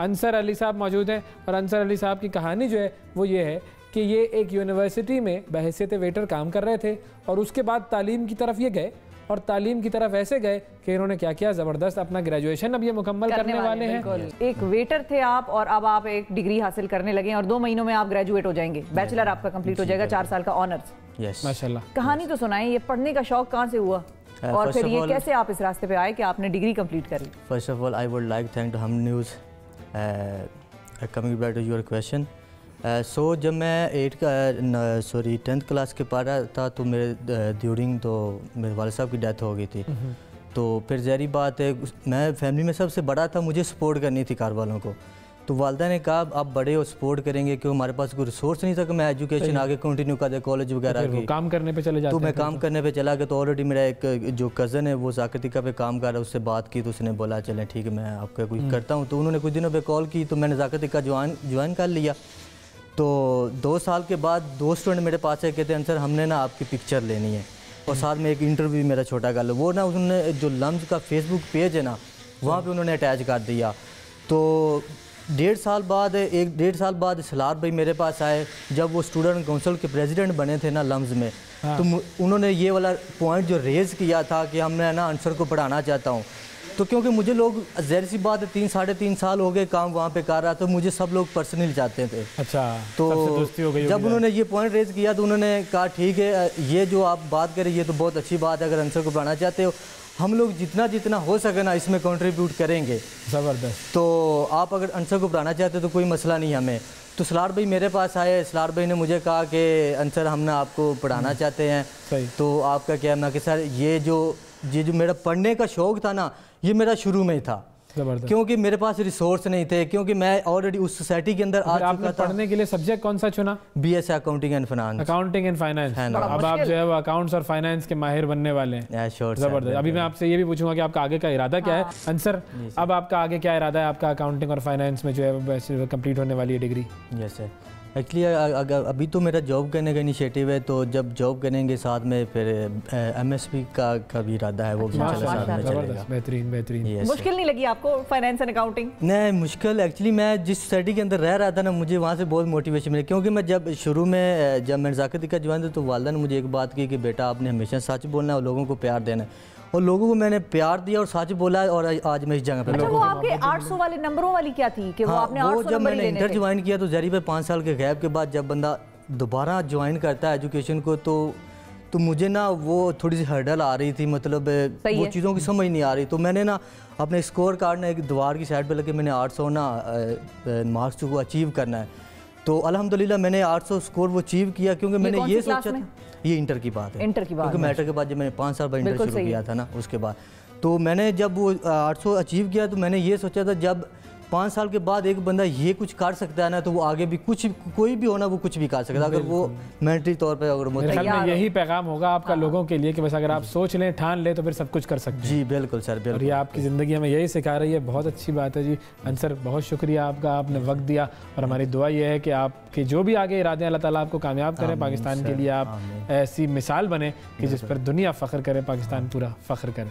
अंसर अली साहब मौजूद हैं और अंसर अली साहब की कहानी जो है वो ये है कि ये एक यूनिवर्सिटी में बहैसियत वेटर काम कर रहे थे और उसके बाद तालीम की तरफ ये गए और तालीम की तरफ ऐसे गए कि इन्होंने क्या किया, ज़बरदस्त अपना ग्रेजुएशन अब ये मुकम्मल करने वाले हैं। एक वेटर थे आप और अब आप एक डिग्री हासिल करने लगे और 2 महीनों में आप ग्रेजुएट हो जाएंगे, बैचलर आपका कंप्लीट हो जाएगा, 4 साल का ऑनर्स। माशाल्लाह। कहानी तो सुनाएं, ये पढ़ने का शौक कहाँ से हुआ और फिर ये कैसे आप इस रास्ते पे आए कि आपने डिग्री कंप्लीट कर ली? First of all I would like thank Hum News coming back to your question. So जब मैं 10th क्लास के पढ़ रहा था तो मेरे ड्यूरिंग तो मेरे वाले साहब की डेथ हो गई थी। तो फिर ज़हरी बात है, मैं फैमिली में सबसे बड़ा था, मुझे सपोर्ट करनी थी घर वालों को। तो वालदा ने कहा आप बड़े हो, सपोर्ट करेंगे, क्योंकि हमारे पास कोई रिसोर्स नहीं था कि मैं एजुकेशन आगे कंटिन्यू कर दे कॉलेज वगैरह की। काम करने पे चले जाते तो मैं काम करने पे चला गया। तो ऑलरेडी मेरा एक जो कज़न है वो ज़ाकतिका पे काम कर रहा है, उससे बात की तो उसने बोला चलें ठीक है मैं आपका कुछ करता हूँ। तो उन्होंने कुछ दिनों पे कॉल की तो मैंने ज़ाकतिका ज्वाइन कर लिया। तो 2 साल के बाद 2 स्टूडेंट मेरे पास है, कहते हैं सर हमने ना आपकी पिक्चर लेनी है और साथ में एक इंटरव्यू मेरा छोटा कर लो। वो ना उन्होंने जो लम्स का फेसबुक पेज है ना वहाँ पे उन्होंने अटैच कर दिया। तो 1.5 साल बाद सलार भाई मेरे पास आए, जब वो स्टूडेंट काउंसिल के प्रेसिडेंट बने थे ना लम्स में। हाँ। तो उन्होंने ये वाला पॉइंट जो रेज़ किया था कि हमने ना आंसर को पढ़ाना चाहता हूँ। तो क्योंकि मुझे लोग ज़ाहिर सी बात है 3-3.5 साल हो गए काम वहाँ पे कर रहा, तो मुझे सब लोग पर्सनली चाहते थे। अच्छा, तो दोस्ती हो गई। जब उन्होंने ये पॉइंट रेज़ किया तो उन्होंने कहा ठीक है ये जो आप बात करें ये तो बहुत अच्छी बात है, अगर आंसर को पढ़ाना चाहते हो हम लोग जितना हो सके ना इसमें कंट्रीब्यूट करेंगे। ज़बरदस्त। तो आप अगर आंसर को पढ़ाना चाहते हो तो कोई मसला नहीं हमें। तो सलार भाई मेरे पास आए, सलार भाई ने मुझे कहा कि आंसर हम ना आपको पढ़ाना चाहते हैं, तो आपका क्या? मैं कि सर ये जो मेरा पढ़ने का शौक़ था ना ये मेरा शुरू में ही था, क्योंकि मेरे पास रिसोर्स नहीं थे, क्योंकि मैं ऑलरेडी उस सोसाइटी के अंदर आ चुका था। पढ़ने के लिए सब्जेक्ट कौन सा चुना? BS accounting and finance. Accounting and finance. अब आप जो है वो अकाउंट्स और फाइनेंस के माहिर बनने वाले हैं। जबरदस्त। अभी मैं आपसे ये भी पूछूंगा कि आपका आगे का इरादा क्या है अंसर? अब आपका आगे क्या इरादा है आपका अकाउंटिंग और फाइनेंस में जो है कंप्लीट होने वाली है डिग्री? यस सर, एक्चुअली अभी तो मेरा जॉब करने का इनिशिएटिव है, तो जब जॉब करेंगे साथ में फिर MSP का भी इरादा है, वो भी साथ में चलेगा। बेहतरीन। मुश्किल नहीं लगी आपको फाइनेंस एंड अकाउंटिंग? नहीं, मुश्किल एक्चुअली मैं जिस सोसाइटी के अंदर रह रहा था ना मुझे वहाँ से बहुत मोटिवेशन मिली, क्योंकि मैं जब शुरू में जब मैंने ज़ाकतिका ज्वाइन था तो वालदा ने मुझे एक बात की कि बेटा आपने हमेशा सच बोलना है और लोगों को प्यार देना है, और लोगों को मैंने प्यार दिया और सच बोला और आज मैं इस जगह पे। अच्छा, वो आपके 800 वाले नंबरों वाली क्या थी कि वो आपने 800 जब मैंने इंटर ज्वाइन किया तो जरी पे 5 साल के गैप के बाद जब बंदा दोबारा ज्वाइन करता है एजुकेशन को तो मुझे ना वो थोड़ी सी हर्डल आ रही थी, मतलब वो चीज़ों की समझ नहीं आ रही। तो मैंने ना अपने स्कोर कार्ड ना एक दीवार की साइड पे लगे मैंने 800 ना मार्क्स को अचीव करना है। तो अल्हम्दुलिल्लाह मैंने 800 स्कोर वो अचीव किया, क्योंकि मैंने ये सोचा था, ये इंटर की बात है, क्योंकि मैटर के बाद जब मैंने 5 साल बाद इंटर शुरू किया था ना उसके बाद, तो मैंने जब वो 800 अचीव किया तो मैंने ये सोचा था जब 5 साल के बाद एक बंदा ये कुछ कर सकता है ना तो वो आगे भी कोई भी होना वो कुछ भी कर सकता है, अगर वो मेंटली तौर पे अगर यही पैगाम होगा आपका लोगों के लिए कि बस अगर आप सोच लें ठान लें तो फिर सब कुछ कर सकते हैं। जी बिल्कुल सर, बिल्कुल। और ये आपकी ज़िंदगी हमें यही सिखा रही है, बहुत अच्छी बात है जी। अंसर बहुत शुक्रिया आपका, आपने वक्त दिया और हमारी दुआ ये है कि आपके जो भी आगे इरादे हैं अल्लाह ताला आपको कामयाब करें, पाकिस्तान के लिए आप ऐसी मिसाल बने कि जिस पर दुनिया फ़ख्र करे, पाकिस्तान पूरा फ़ख्र करे।